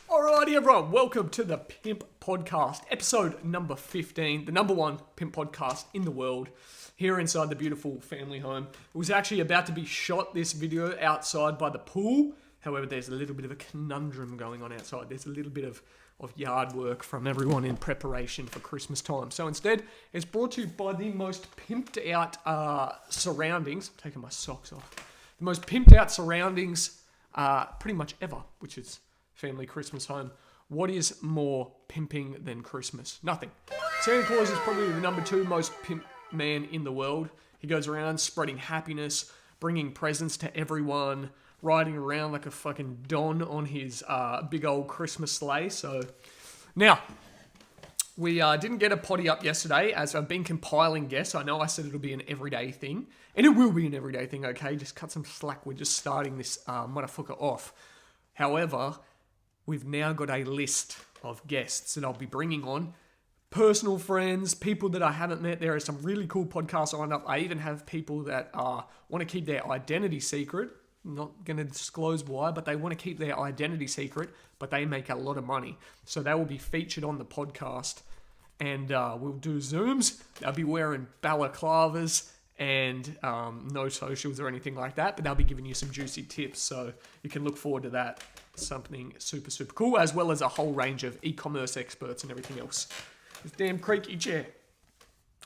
Alrighty, everyone, welcome to the Pimp Podcast, episode number 15, the number one Pimp Podcast in the world, here inside the beautiful family home. It was actually about to be shot, this video, outside by the pool. However, there's a little bit of a conundrum going on outside. There's a little bit of yard work from everyone in preparation for Christmas time. So instead, it's brought to you by the most pimped out surroundings. I'm taking my socks off. The most pimped out surroundings pretty much ever, which is family Christmas home. What is more pimping than Christmas? Nothing. Santa Claus is probably the number two most pimp man in the world. He goes around spreading happiness, bringing presents to everyone, riding around like a fucking Don on his big old Christmas sleigh. So now, we didn't get a potty up yesterday as I've been compiling guests. I know I said it'll be an everyday thing, and it will be an everyday thing, okay? Just cut some slack. We're just starting this motherfucker off. However, we've now got a list of guests that I'll be bringing on. Personal friends, people that I haven't met. There are some really cool podcasts lined up. I even have people that want to keep their identity secret. I'm not going to disclose why, but they want to keep their identity secret, but they make a lot of money. So they will be featured on the podcast, and we'll do Zooms. They'll be wearing balaclavas and no socials or anything like that, but they'll be giving you some juicy tips, so you can look forward to that. Something super, super cool, as well as a whole range of e-commerce experts and everything else. This damn creaky chair.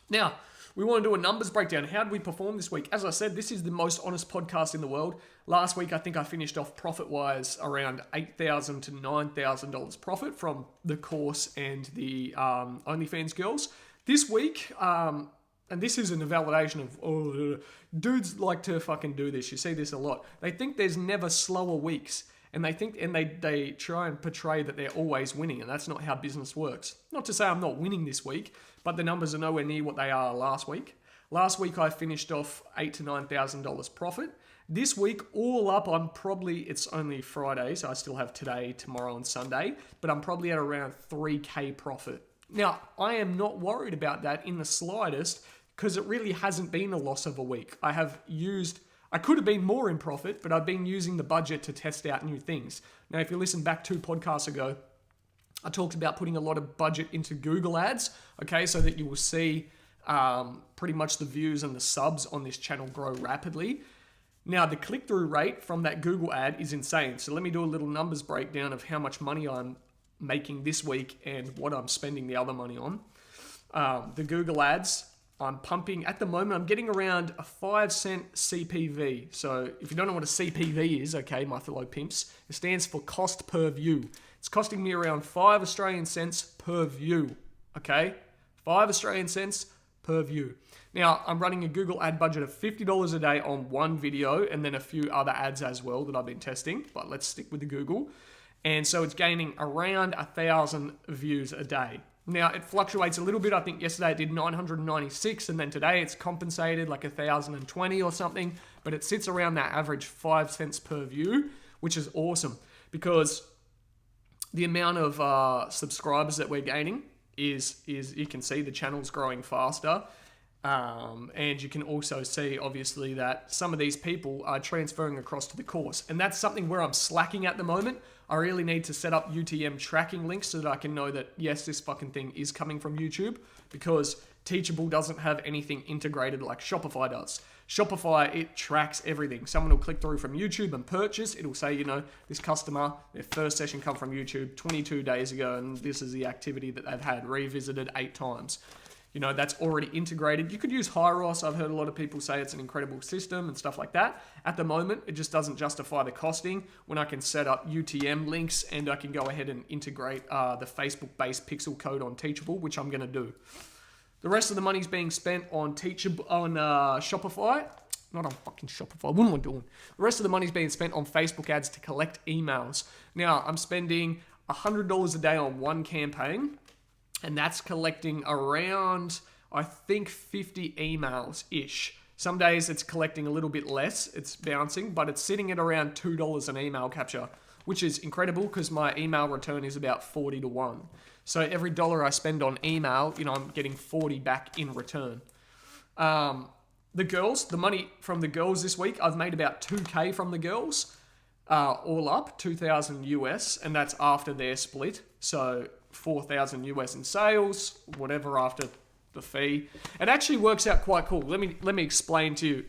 Now, we want to do a numbers breakdown. How did we perform this week? As I said, this is the most honest podcast in the world. Last week, I think I finished off profit-wise around $8,000 to $9,000 profit from the course and the OnlyFans girls. This week, and this isn't a validation of, dudes like to fucking do this. You see this a lot. They think there's never slower weeks. And they try and portray that they're always winning, and that's not how business works. Not to say I'm not winning this week, but the numbers are nowhere near what they are last week. Last week I finished off $8,000 to $9,000 profit. This week, all up, it's only Friday, so I still have today, tomorrow, and Sunday, but I'm probably at around $3,000 profit. Now, I am not worried about that in the slightest, because it really hasn't been a loss of a week. I could have been more in profit, but I've been using the budget to test out new things. Now, if you listen back 2 podcasts ago, I talked about putting a lot of budget into Google ads, okay, so that you will see pretty much the views and the subs on this channel grow rapidly. Now, the click-through rate from that Google ad is insane. So let me do a little numbers breakdown of how much money I'm making this week and what I'm spending the other money on. The Google ads, I'm pumping, at the moment, I'm getting around a 5-cent CPV. So if you don't know what a CPV is, okay, my fellow pimps, it stands for cost per view. It's costing me around 5 Australian cents per view, okay? 5 Australian cents per view. Now, I'm running a Google ad budget of $50 a day on one video and then a few other ads as well that I've been testing, but let's stick with the Google. And so it's gaining around 1,000 views a day. Now, it fluctuates a little bit. I think yesterday it did 996, and then today it's compensated like 1,020 or something, but it sits around that average 5 cents per view, which is awesome because the amount of subscribers that we're gaining is you can see the channel's growing faster. And you can also see, obviously, that some of these people are transferring across to the course. And that's something where I'm slacking at the moment. I really need to set up UTM tracking links so that I can know that, yes, this fucking thing is coming from YouTube, because Teachable doesn't have anything integrated like Shopify does. Shopify, it tracks everything. Someone will click through from YouTube and purchase. It'll say, this customer, their first session come from YouTube 22 days ago, and this is the activity that they've had revisited 8 times. That's already integrated. You could use Hyros. I've heard a lot of people say it's an incredible system and stuff like that. At the moment, it just doesn't justify the costing when I can set up UTM links and I can go ahead and integrate the Facebook-based pixel code on Teachable, which I'm going to do. The rest of the money's being spent on Shopify. Not on fucking Shopify. What am I doing? The rest of the money's being spent on Facebook ads to collect emails. Now, I'm spending $100 a day on one campaign, and that's collecting around, I think, 50 emails-ish. Some days it's collecting a little bit less, it's bouncing, but it's sitting at around $2 an email capture, which is incredible because my email return is about 40 to 1. So every dollar I spend on email, I'm getting 40 back in return. The money from the girls this week, I've made about $2,000 from the girls. all up, 2,000 US, and that's after their split. So 4,000 US in sales, whatever after the fee. It actually works out quite cool. Let me explain to you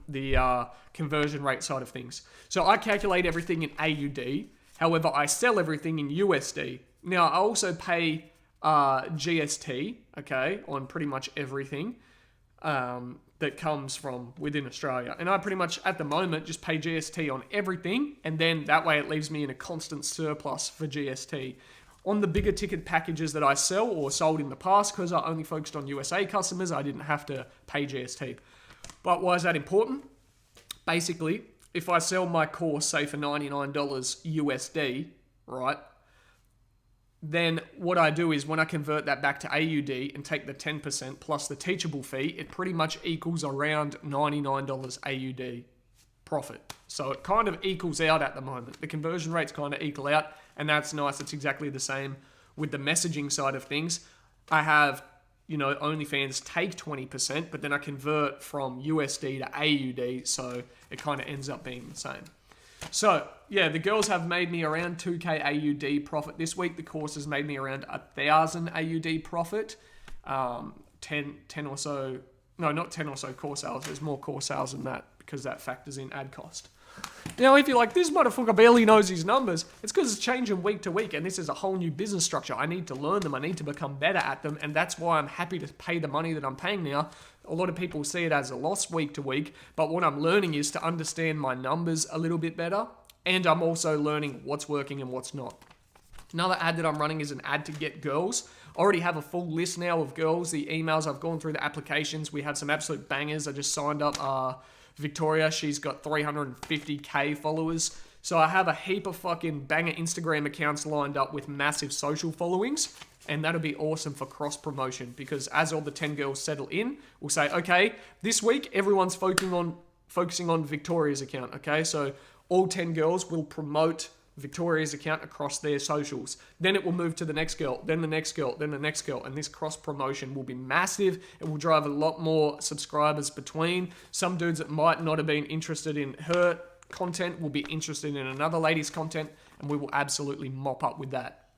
the conversion rate side of things. So I calculate everything in AUD. However, I sell everything in USD. Now, I also pay GST, okay, on pretty much everything that comes from within Australia. And I pretty much, at the moment, just pay GST on everything, and then that way it leaves me in a constant surplus for GST. On the bigger ticket packages that I sell or sold in the past, because I only focused on USA customers, I didn't have to pay GST. But why is that important? Basically, if I sell my course, say for $99 USD, right, then what I do is when I convert that back to AUD and take the 10% plus the teachable fee, it pretty much equals around $99 AUD profit. So it kind of equals out at the moment. The conversion rates kind of equal out, and that's nice. It's exactly the same with the messaging side of things. I have, OnlyFans take 20%, but then I convert from USD to AUD, so it kind of ends up being the same. So, yeah, the girls have made me around 2k AUD profit this week. The course has made me around 1,000 AUD profit. 10 or so, no, not 10 or so core sales. There's more core sales than that because that factors in ad cost. Now, if you're like, this motherfucker barely knows his numbers, it's because it's changing week to week, and this is a whole new business structure. I need to learn them. I need to become better at them, and that's why I'm happy to pay the money that I'm paying now. A lot of people see it as a loss week to week, but what I'm learning is to understand my numbers a little bit better, and I'm also learning what's working and what's not. Another ad that I'm running is an ad to get girls. I already have a full list now of girls, the emails. I've gone through the applications. We have some absolute bangers. I just signed up Victoria. She's got 350k followers. So I have a heap of fucking banger Instagram accounts lined up with massive social followings. And that'll be awesome for cross promotion, because as all the 10 girls settle in, we'll say, okay, this week everyone's focusing on Victoria's account. Okay, so all 10 girls will promote Victoria's account across their socials. Then it will move to the next girl, then the next girl, then the next girl. And this cross promotion will be massive. It will drive a lot more subscribers between. Some dudes that might not have been interested in her content will be interested in another lady's content, and we will absolutely mop up with that.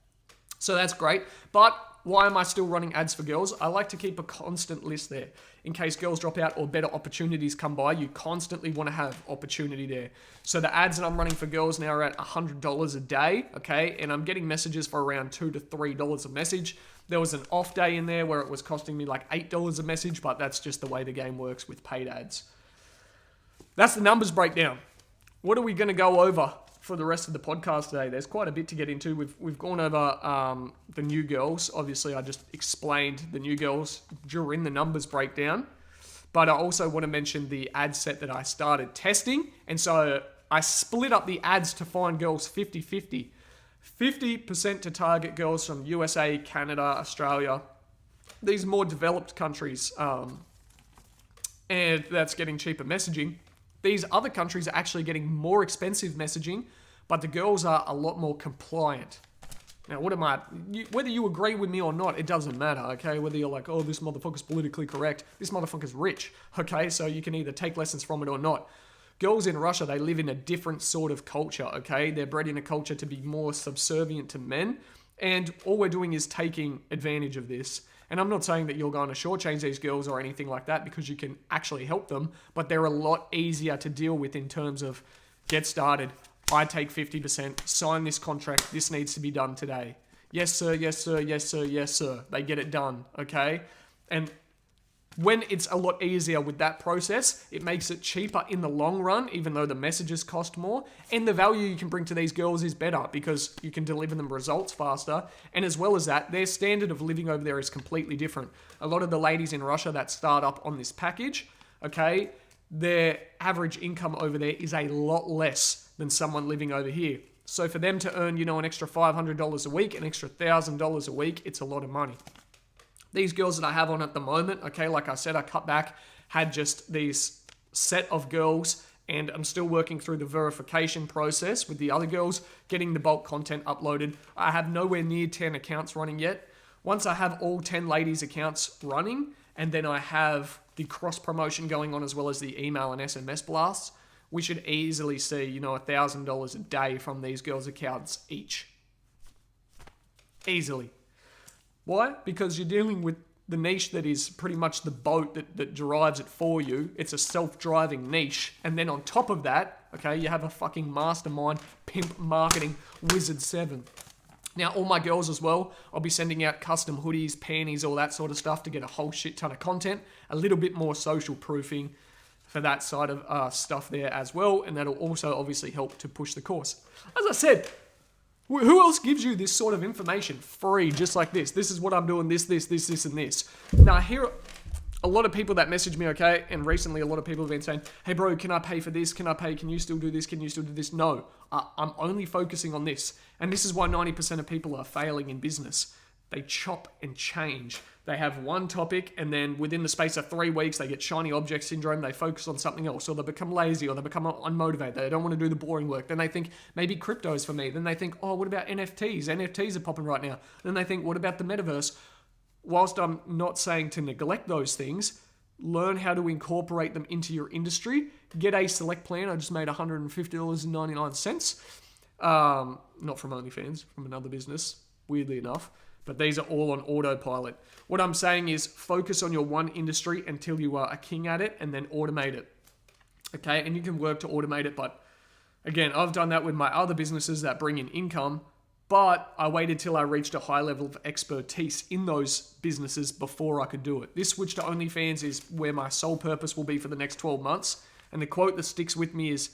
So that's great. But why am I still running ads for girls? I like to keep a constant list there. In case girls drop out or better opportunities come by, you constantly want to have opportunity there. So the ads that I'm running for girls now are at $100 a day, okay? And I'm getting messages for around $2 to $3 a message. There was an off day in there where it was costing me like $8 a message, but that's just the way the game works with paid ads. That's the numbers breakdown. What are we going to go over for the rest of the podcast today? There's quite a bit to get into. We've gone over the new girls. Obviously, I just explained the new girls during the numbers breakdown. But I also want to mention the ad set that I started testing. And so I split up the ads to find girls 50-50. 50% to target girls from USA, Canada, Australia, these more developed countries. And that's getting cheaper messaging. These other countries are actually getting more expensive messaging, but the girls are a lot more compliant. Now, whether you agree with me or not, it doesn't matter, okay? Whether you're like, oh, this motherfucker's politically correct, this motherfucker's rich, okay? So you can either take lessons from it or not. Girls in Russia, they live in a different sort of culture, okay? They're bred in a culture to be more subservient to men, and all we're doing is taking advantage of this. And I'm not saying that you're going to shortchange these girls or anything like that, because you can actually help them, but they're a lot easier to deal with in terms of get started. I take 50%, sign this contract, this needs to be done today. Yes, sir, yes, sir, yes, sir, yes, sir. They get it done, okay? And when it's a lot easier with that process, it makes it cheaper in the long run, even though the messages cost more. And the value you can bring to these girls is better because you can deliver them results faster. And as well as that, their standard of living over there is completely different. A lot of the ladies in Russia that start up on this package, okay, their average income over there is a lot less than someone living over here. So for them to earn, an extra $500 a week, an extra $1,000 a week, it's a lot of money. These girls that I have on at the moment, okay, like I said, I cut back, had just these set of girls, and I'm still working through the verification process with the other girls, getting the bulk content uploaded. I have nowhere near 10 accounts running yet. Once I have all 10 ladies' accounts running, and then I have the cross promotion going on as well as the email and SMS blasts, we should easily see, $1,000 a day from these girls' accounts each. Easily. Why? Because you're dealing with the niche that is pretty much the boat that drives it for you. It's a self-driving niche. And then on top of that, okay, you have a fucking mastermind, pimp marketing wizard 7. Now, all my girls as well, I'll be sending out custom hoodies, panties, all that sort of stuff to get a whole shit ton of content. A little bit more social proofing for that side of stuff there as well. And that'll also obviously help to push the course. As I said, who else gives you this sort of information free, just like this? This is what I'm doing, this, and this. Now, I hear a lot of people that message me, okay, and recently a lot of people have been saying, hey bro, can I pay for this? Can you still do this? Can you still do this? No, I'm only focusing on this. And this is why 90% of people are failing in business. They chop and change. They have one topic, and then within the space of 3 weeks, they get shiny object syndrome. They focus on something else, or they become lazy, or they become unmotivated. They don't want to do the boring work. Then they think, maybe crypto is for me. Then they think, oh, what about NFTs? NFTs are popping right now. Then they think, what about the metaverse? Whilst I'm not saying to neglect those things, learn how to incorporate them into your industry. Get a select plan. I just made $150.99. Not from OnlyFans, from another business, weirdly enough. But these are all on autopilot. What I'm saying is focus on your one industry until you are a king at it, and then automate it. Okay, and you can work to automate it, but again, I've done that with my other businesses that bring in income, but I waited till I reached a high level of expertise in those businesses before I could do it. This switch to OnlyFans is where my sole purpose will be for the next 12 months. And the quote that sticks with me is,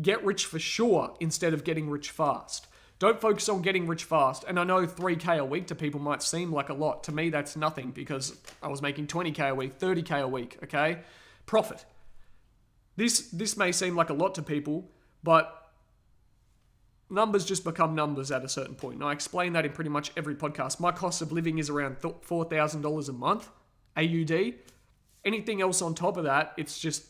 get rich for sure instead of getting rich fast. Don't focus on getting rich fast. And I know $3K a week to people might seem like a lot. To me, that's nothing because I was making $20K a week, $30K a week, okay? Profit. This may seem like a lot to people, but numbers just become numbers at a certain point. And I explain that in pretty much every podcast. My cost of living is around $4,000 a month, AUD. Anything else on top of that, it's just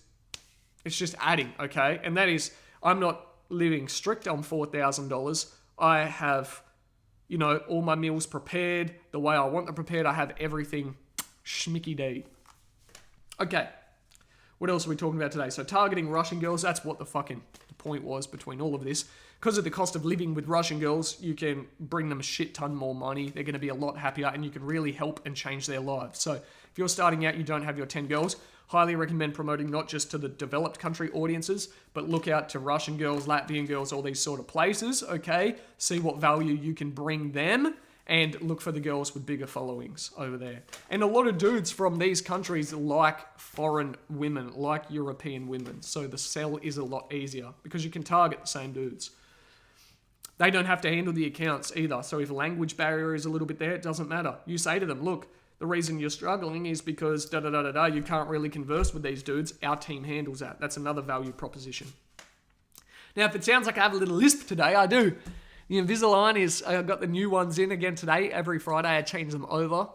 adding, okay? And that is, I'm not living strict on $4,000. I have, all my meals prepared the way I want them prepared. I have everything schmicky-dee. Okay, what else are we talking about today? So targeting Russian girls, that's what the point was between all of this. Because of the cost of living with Russian girls, you can bring them a shit ton more money. They're going to be a lot happier, and you can really help and change their lives. So if you're starting out, you don't have your 10 girls, highly recommend promoting not just to the developed country audiences, but look out to Russian girls, Latvian girls, all these sort of places, okay? See what value you can bring them, and look for the girls with bigger followings over there. And a lot of dudes from these countries like foreign women, like European women. So the sell is a lot easier because you can target the same dudes. They don't have to handle the accounts either. So if language barrier is a little bit there, it doesn't matter. You say to them, look, the reason you're struggling is because you can't really converse with these dudes. Our team handles that. That's another value proposition. Now, if it sounds like I have a little lisp today, I do. The Invisalign is, I got the new ones in again today. Every Friday I change them over.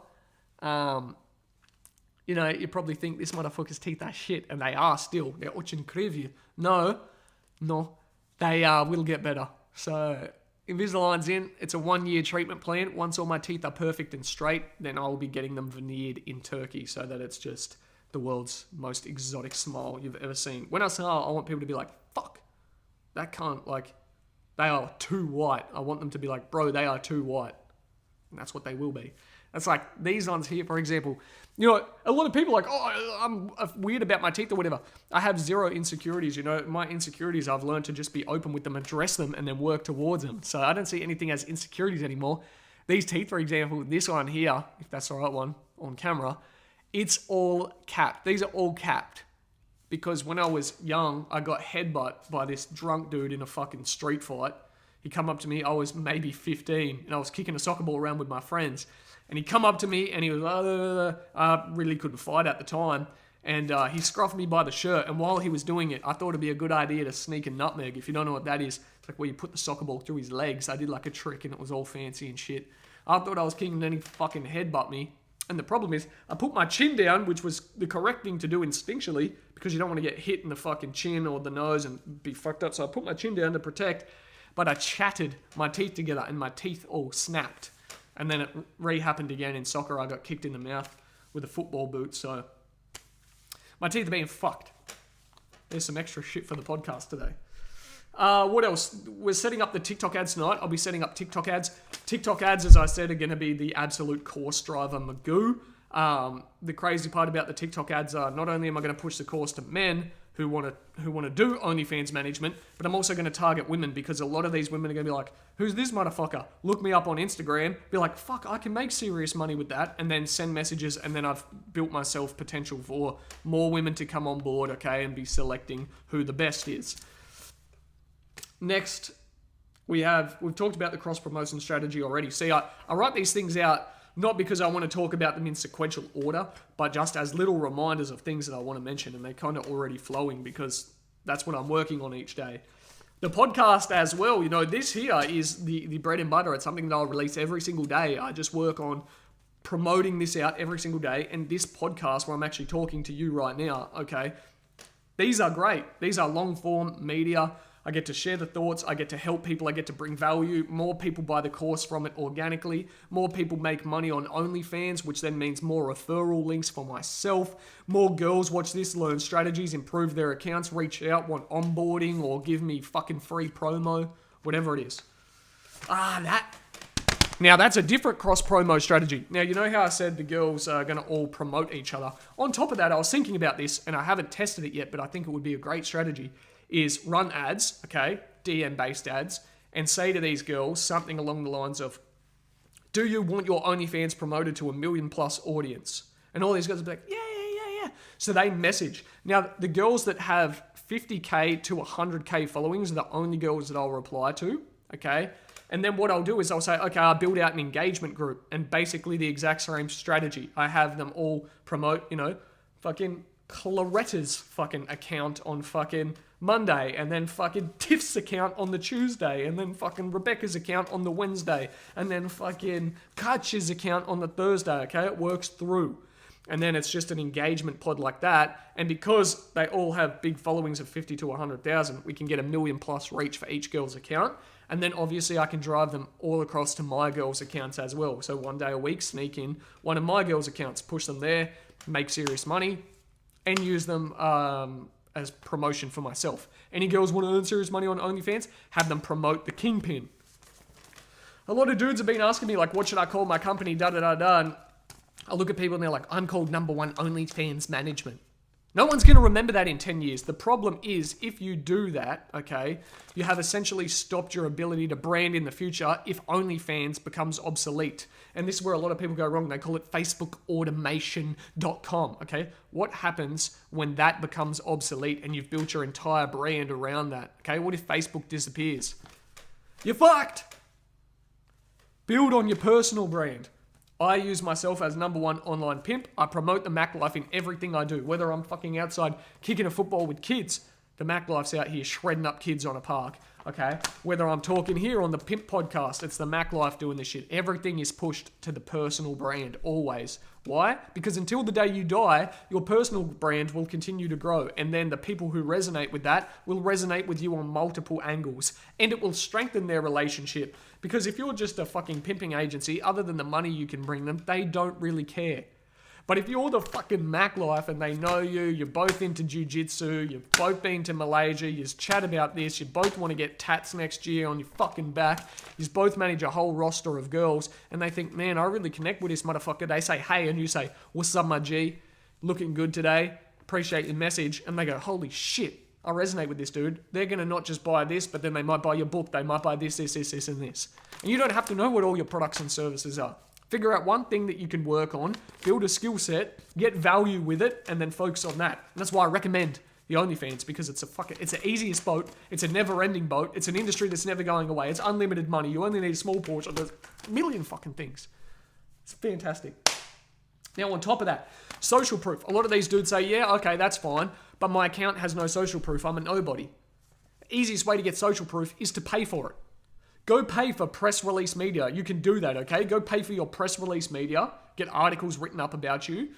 You probably think this motherfucker's teeth are shit, and they are still. They're очень кривые. No, they will get better. So Invisalign's in. It's a 1-year treatment plan. Once all my teeth are perfect and straight, then I'll be getting them veneered in Turkey so that it's just the world's most exotic smile you've ever seen. When I smile, I want people to be like, fuck, that can't, they are too white. I want them to be like, bro, they are too white. And that's what they will be. That's like these ones here, for example. A lot of people are like, oh, I'm weird about my teeth or whatever. I have zero insecurities. My insecurities, I've learned to just be open with them, address them, and then work towards them. So I don't see anything as insecurities anymore. These teeth, for example, this one here, if that's the right one on camera, it's all capped. These are all capped. Because when I was young, I got headbutt by this drunk dude in a fucking street fight. He come up to me, I was maybe 15, and I was kicking a soccer ball around with my friends. And he come up to me, and he was, I really couldn't fight at the time. And he scruffed me by the shirt, and while he was doing it, I thought it'd be a good idea to sneak a nutmeg. If you don't know what that is, it's like where you put the soccer ball through his legs. I did like a trick, and it was all fancy and shit. I thought I was king, and then he fucking headbutt me. And the problem is, I put my chin down, which was the correct thing to do instinctually, because you don't want to get hit in the fucking chin or the nose and be fucked up. So I put my chin down to protect, but I chattered my teeth together, and my teeth all snapped. And then it re-happened again in soccer. I got kicked in the mouth with a football boot, so my teeth are being fucked. There's some extra shit for the podcast today. What else? We're setting up the TikTok ads tonight. I'll be setting up TikTok ads. TikTok ads, as I said, are going to be the absolute course driver magoo. The crazy part about the TikTok ads are not only am I going to push the course to men who want to do OnlyFans management, but I'm also going to target women, because a lot of these women are going to be like, who's this motherfucker? Look me up on Instagram, be like, fuck, I can make serious money with that, and then send messages, and then I've built myself potential for more women to come on board, okay, and be selecting who the best is. Next, we've talked about the cross-promotion strategy already. See, I write these things out not because I want to talk about them in sequential order, but just as little reminders of things that I want to mention, and they're kind of already flowing because that's what I'm working on each day. The podcast as well, this here is the bread and butter. It's something that I'll release every single day. I just work on promoting this out every single day, and this podcast where I'm actually talking to you right now, okay, these are great. These are long-form media. I get to share the thoughts, I get to help people, I get to bring value. More people buy the course from it organically. More people make money on OnlyFans, which then means more referral links for myself. More girls watch this, learn strategies, improve their accounts, reach out, want onboarding, or give me fucking free promo, whatever it is. Now, that's a different cross-promo strategy. Now, you know how I said the girls are going to all promote each other? On top of that, I was thinking about this, and I haven't tested it yet, but I think it would be a great strategy, is run ads, okay, DM-based ads, and say to these girls something along the lines of, do you want your OnlyFans promoted to a 1 million+ audience? And all these girls will be like, yeah. So they message. Now, the girls that have 50K to 100K followings are the only girls that I'll reply to, okay? And then what I'll do is I'll say, okay, I'll build out an engagement group, and basically the exact same strategy. I have them all promote, fucking Claretta's fucking account on fucking Monday, and then fucking Tiff's account on the Tuesday, and then fucking Rebecca's account on the Wednesday, and then fucking Katja's account on the Thursday, okay? It works through. And then it's just an engagement pod like that. And because they all have big followings of 50 to 100,000, we can get 1 million+ reach for each girl's account. And then obviously I can drive them all across to my girls' accounts as well. So one day a week, sneak in one of my girls' accounts, push them there, make serious money, and use them as promotion for myself. Any girls want to earn serious money on OnlyFans? Have them promote the Kingpin. A lot of dudes have been asking me, like, what should I call my company, da-da-da-da, and I look at people and they're like, I'm called #1 OnlyFans Management. No one's going to remember that in 10 years. The problem is, if you do that, okay, you have essentially stopped your ability to brand in the future if OnlyFans becomes obsolete. And this is where a lot of people go wrong. They call it FacebookAutomation.com, okay? What happens when that becomes obsolete and you've built your entire brand around that, okay? What if Facebook disappears? You're fucked! Build on your personal brand. I use myself as #1 online pimp. I promote the Mac life in everything I do. Whether I'm fucking outside kicking a football with kids, the Mac life's out here shredding up kids on a park, okay? Whether I'm talking here on the Pimp podcast, it's the Mac life doing this shit. Everything is pushed to the personal brand, always. Why? Because until the day you die, your personal brand will continue to grow. And then the people who resonate with that will resonate with you on multiple angles. And it will strengthen their relationship. Because if you're just a fucking pimping agency, other than the money you can bring them, they don't really care. But if you're the fucking Mac life and they know you, you're both into jiu-jitsu, you've both been to Malaysia, you chat about this, you both want to get tats next year on your fucking back, you both manage a whole roster of girls, and they think, man, I really connect with this motherfucker. They say, hey, and you say, what's up, my G? Looking good today. Appreciate your message. And they go, holy shit, I resonate with this dude. They're going to not just buy this, but then they might buy your book. They might buy this, and this. And you don't have to know what all your products and services are. Figure out one thing that you can work on, build a skill set, get value with it, and then focus on that. And that's why I recommend the OnlyFans, because it's the easiest boat. It's a never-ending boat. It's an industry that's never going away. It's unlimited money. You only need a small portion. There's a million fucking things. It's fantastic. Now, on top of that, social proof. A lot of these dudes say, yeah, okay, that's fine, but my account has no social proof. I'm a nobody. The easiest way to get social proof is to pay for it. Go pay for press release media. You can do that, okay? Go pay for your press release media. Get articles written up about you.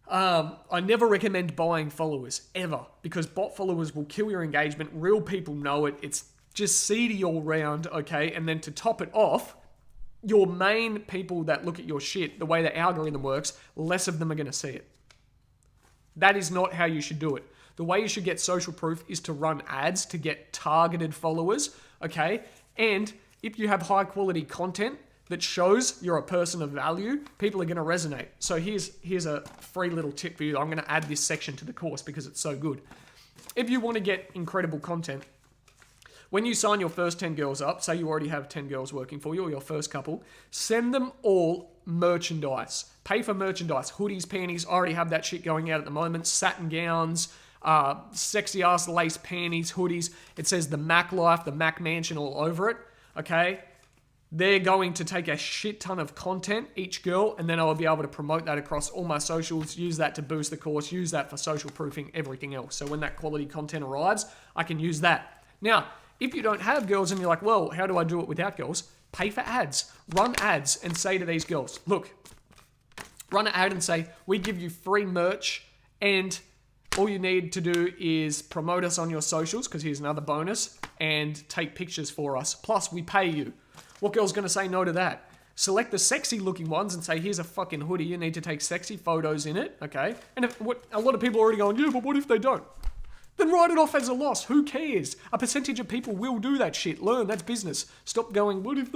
I never recommend buying followers, ever, because bot followers will kill your engagement. Real people know it. It's just seedy all round, okay? And then to top it off, your main people that look at your shit, the way the algorithm works, less of them are going to see it. That is not how you should do it. The way you should get social proof is to run ads to get targeted followers, okay? And if you have high quality content that shows you're a person of value, people are going to resonate. So here's a free little tip for you. I'm going to add this section to the course because it's so good. If you want to get incredible content, when you sign your first 10 girls up, say you already have 10 girls working for you or your first couple, send them all merchandise. Pay for merchandise, hoodies, panties. I already have that shit going out at the moment. Satin gowns, sexy ass lace panties, hoodies. It says the Mac Life, the Mac Mansion all over it, okay? They're going to take a shit ton of content, each girl, and then I'll be able to promote that across all my socials, use that to boost the course, use that for social proofing, everything else. So when that quality content arrives, I can use that. Now, if you don't have girls and you're like, well, how do I do it without girls? Pay for ads. Run ads and say to these girls, look, run an ad and say, we give you free merch and all you need to do is promote us on your socials, because here's another bonus, and take pictures for us. Plus, we pay you. What girl's going to say no to that? Select the sexy looking ones and say, here's a fucking hoodie. You need to take sexy photos in it, okay? And a lot of people are already going, yeah, but what if they don't? Then write it off as a loss. Who cares? A percentage of people will do that shit. Learn, that's business. Stop going, what if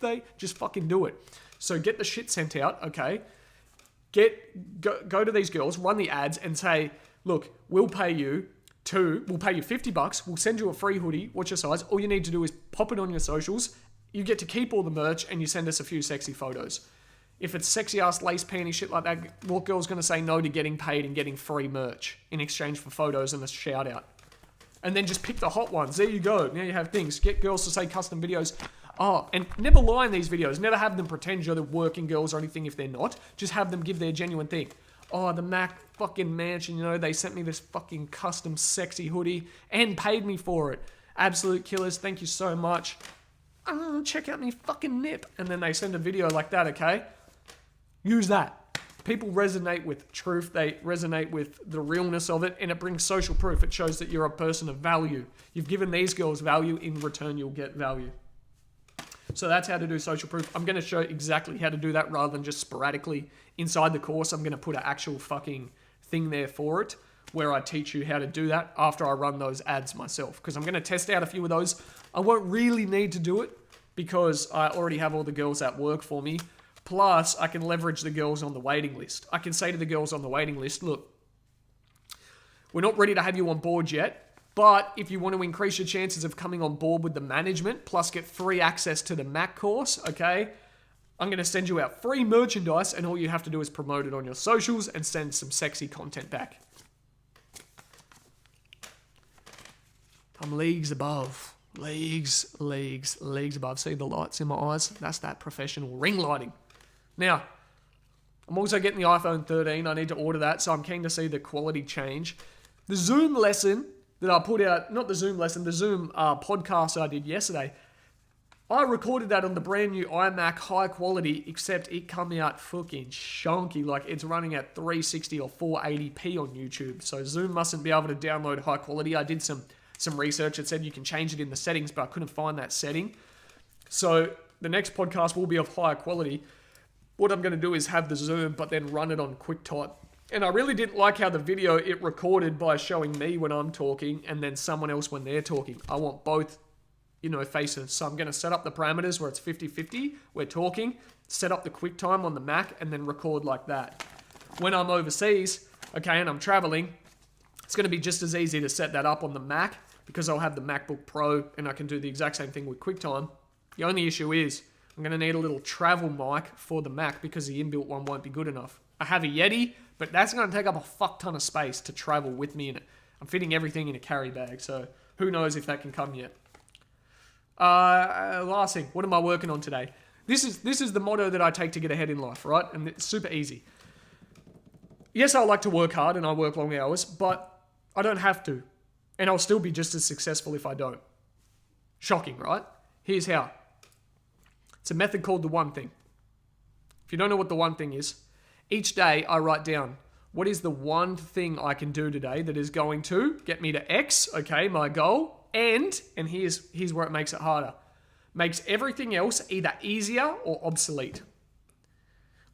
they? Just fucking do it. So get the shit sent out, okay? Go to these girls, run the ads and say, look, we'll pay you $50. We'll send you a free hoodie. What's your size? All you need to do is pop it on your socials. You get to keep all the merch and you send us a few sexy photos. If it's sexy ass lace panty shit like that, what girl's going to say no to getting paid and getting free merch in exchange for photos and a shout out? And then just pick the hot ones. There you go. Now you have things. Get girls to say custom videos. Oh, and never lie in these videos. Never have them pretend you're the working girls or anything if they're not. Just have them give their genuine thing. Oh, the Mac fucking Mansion, they sent me this fucking custom sexy hoodie and paid me for it. Absolute killers. Thank you so much. Oh, check out me fucking nip. And then they send a video like that, okay? Use that. People resonate with truth. They resonate with the realness of it, and it brings social proof. It shows that you're a person of value. You've given these girls value. In return, you'll get value. So that's how to do social proof. I'm going to show exactly how to do that rather than just sporadically inside the course. I'm going to put an actual fucking thing there for it where I teach you how to do that after I run those ads myself, because I'm going to test out a few of those. I won't really need to do it because I already have all the girls that work for me. Plus, I can leverage the girls on the waiting list. I can say to the girls on the waiting list, look, we're not ready to have you on board yet, but if you want to increase your chances of coming on board with the management, plus get free access to the Mac course, okay, I'm going to send you out free merchandise, and all you have to do is promote it on your socials and send some sexy content back. I'm leagues above. Leagues above. See the lights in my eyes? That's that professional ring lighting. Now, I'm also getting the iPhone 13. I need to order that, so I'm keen to see the quality change. The Zoom lesson that I put out, not the Zoom lesson, the Zoom podcast I did yesterday, I recorded that on the brand new iMac high quality, except it come out fucking shonky. Like, it's running at 360 or 480p on YouTube. So Zoom mustn't be able to download high quality. I did some research. It said you can change it in the settings, but I couldn't find that setting. So the next podcast will be of higher quality. What I'm going to do is have the Zoom, but then run it on QuickType. And I really didn't like how the video, it recorded by showing me when I'm talking and then someone else when they're talking. I want both, faces. So I'm going to set up the parameters where it's 50-50. We're talking, set up the QuickTime on the Mac, and then record like that. When I'm overseas, okay, and I'm traveling, it's going to be just as easy to set that up on the Mac because I'll have the MacBook Pro and I can do the exact same thing with QuickTime. The only issue is I'm going to need a little travel mic for the Mac because the inbuilt one won't be good enough. I have a Yeti, but that's going to take up a fuck ton of space to travel with me in it. I'm fitting everything in a carry bag, so who knows if that can come yet. Last thing, what am I working on today? This is the motto that I take to get ahead in life, right? And it's super easy. Yes, I like to work hard and I work long hours, but I don't have to. And I'll still be just as successful if I don't. Shocking, right? Here's how. It's a method called the one thing. If you don't know what the one thing is, each day I write down, what is the one thing I can do today that is going to get me to X, okay, my goal, and here's where it makes it harder, makes everything else either easier or obsolete.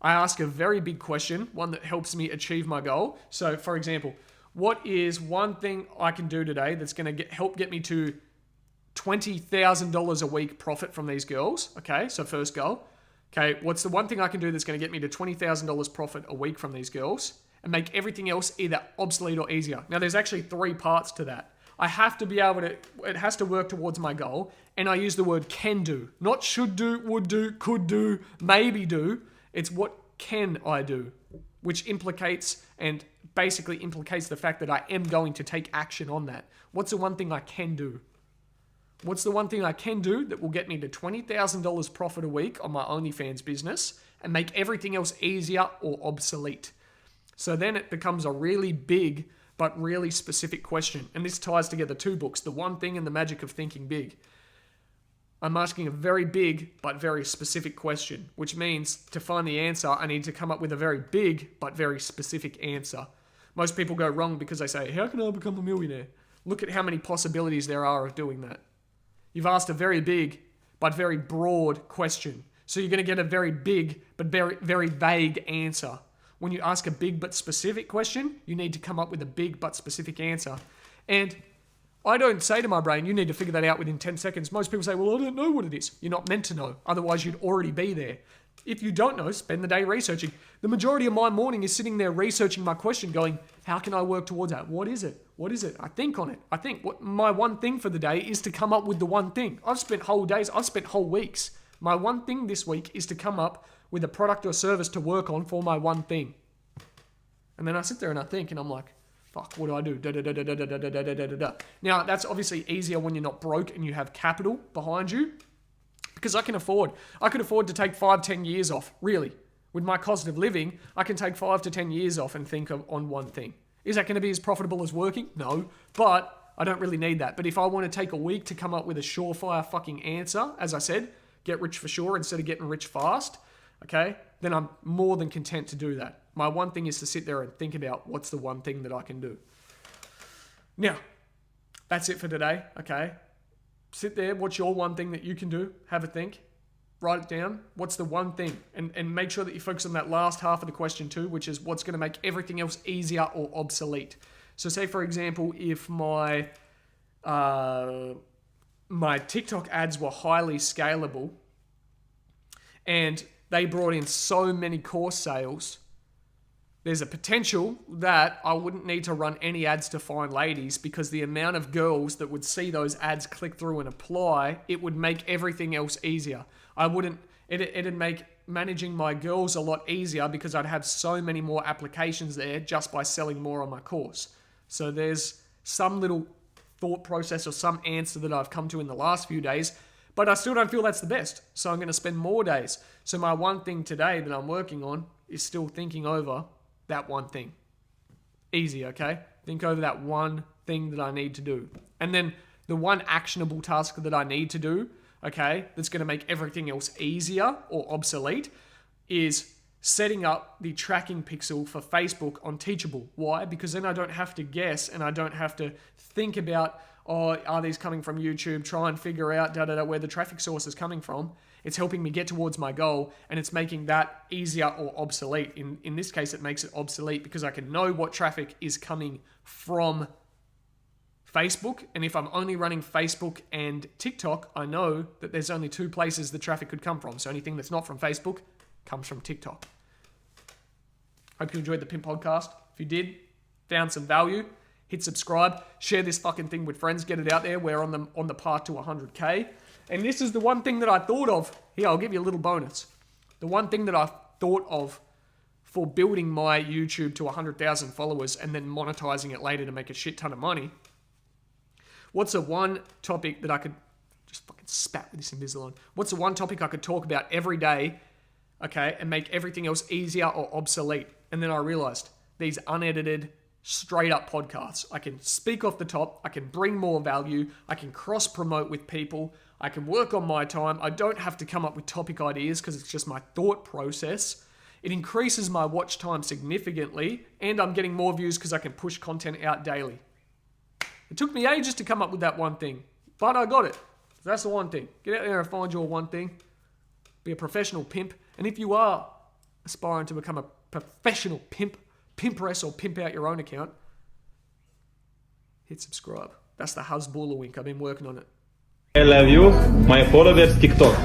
I ask a very big question, one that helps me achieve my goal. So, for example, What is one thing I can do today that's going to help get me to $20,000 a week profit from these girls? Okay, so first goal. Okay, what's the one thing I can do that's going to get me to $20,000 profit a week from these girls and make everything else either obsolete or easier? Now, there's actually 3 parts to that. I have to be able to, it has to work towards my goal, and I use the word can do, not should do, would do, could do, maybe do. It's what can I do, which implicates and basically implicates the fact that I am going to take action on that. What's the one thing I can do? What's the one thing I can do that will get me to $20,000 profit a week on my OnlyFans business and make everything else easier or obsolete? So then it becomes a really big but really specific question. And this ties together 2 books, The One Thing and The Magic of Thinking Big. I'm asking a very big but very specific question, which means to find the answer, I need to come up with a very big but very specific answer. Most people go wrong because they say, how can I become a millionaire? Look at how many possibilities there are of doing that. You've asked a very big but very broad question. So you're going to get a very big but very, very vague answer. When you ask a big but specific question, you need to come up with a big but specific answer. And I don't say to my brain, you need to figure that out within 10 seconds. Most people say, well, I don't know what it is. You're not meant to know. Otherwise, you'd already be there. If you don't know, spend the day researching. The majority of my morning is sitting there researching my question, going, how can I work towards that? What is it? What is it? I think on it. I think what my one thing for the day is to come up with the one thing. I've spent whole days, I've spent whole weeks. My one thing this week is to come up with a product or service to work on for my one thing. And then I sit there and I think, and I'm like, fuck, what do I do? Now, that's obviously easier when you're not broke and you have capital behind you, because I could afford to take 5-10 years off, really. With my cost of living, I can take 5 to 10 years off and think on one thing. Is that going to be as profitable as working? No, but I don't really need that. But if I want to take a week to come up with a surefire fucking answer, as I said, get rich for sure instead of getting rich fast, okay, then I'm more than content to do that. My one thing is to sit there and think about what's the one thing that I can do. Now, that's it for today, okay? Sit there, what's your one thing that you can do? Have a think. Write it down. What's the one thing? And make sure that you focus on that last half of the question too, which is what's going to make everything else easier or obsolete. So say, for example, if my TikTok ads were highly scalable and they brought in so many course sales, there's a potential that I wouldn't need to run any ads to find ladies, because the amount of girls that would see those ads, click through and apply, it would make everything else easier. It'd make managing my girls a lot easier because I'd have so many more applications there just by selling more on my course. So there's some little thought process or some answer that I've come to in the last few days, but I still don't feel that's the best. So I'm going to spend more days. So my one thing today that I'm working on is still thinking over that one thing. Easy, okay? Think over that one thing that I need to do. And then the one actionable task that I need to do, okay, that's going to make everything else easier or obsolete, is setting up the tracking pixel for Facebook on Teachable. Why? Because then I don't have to guess and I don't have to think about, oh, are these coming from YouTube? Try and figure out where the traffic source is coming from. It's helping me get towards my goal, and it's making that easier or obsolete. In this case, it makes it obsolete because I can know what traffic is coming from Facebook. And if I'm only running Facebook and TikTok, I know that there's only 2 places the traffic could come from. So anything that's not from Facebook comes from TikTok. Hope you enjoyed the Pimp Podcast. If you did, found some value, hit subscribe, share this fucking thing with friends, get it out there. We're on the path to 100K. And this is the one thing that I thought of. Here, I'll give you a little bonus. The one thing that I thought of for building my YouTube to 100,000 followers and then monetizing it later to make a shit ton of money. What's the one topic that I could just fucking spat with this Invisalign? What's the one topic I could talk about every day, okay, and make everything else easier or obsolete? And then I realized these unedited, straight up podcasts. I can speak off the top. I can bring more value. I can cross promote with people. I can work on my time. I don't have to come up with topic ideas because it's just my thought process. It increases my watch time significantly, and I'm getting more views because I can push content out daily. It took me ages to come up with that one thing, but I got it. So that's the one thing. Get out there and find your one thing. Be a professional pimp. And if you are aspiring to become a professional pimp, pimpress or pimp out your own account, hit subscribe. That's the Husballer wink. I've been working on it. I love you, my followers TikTok.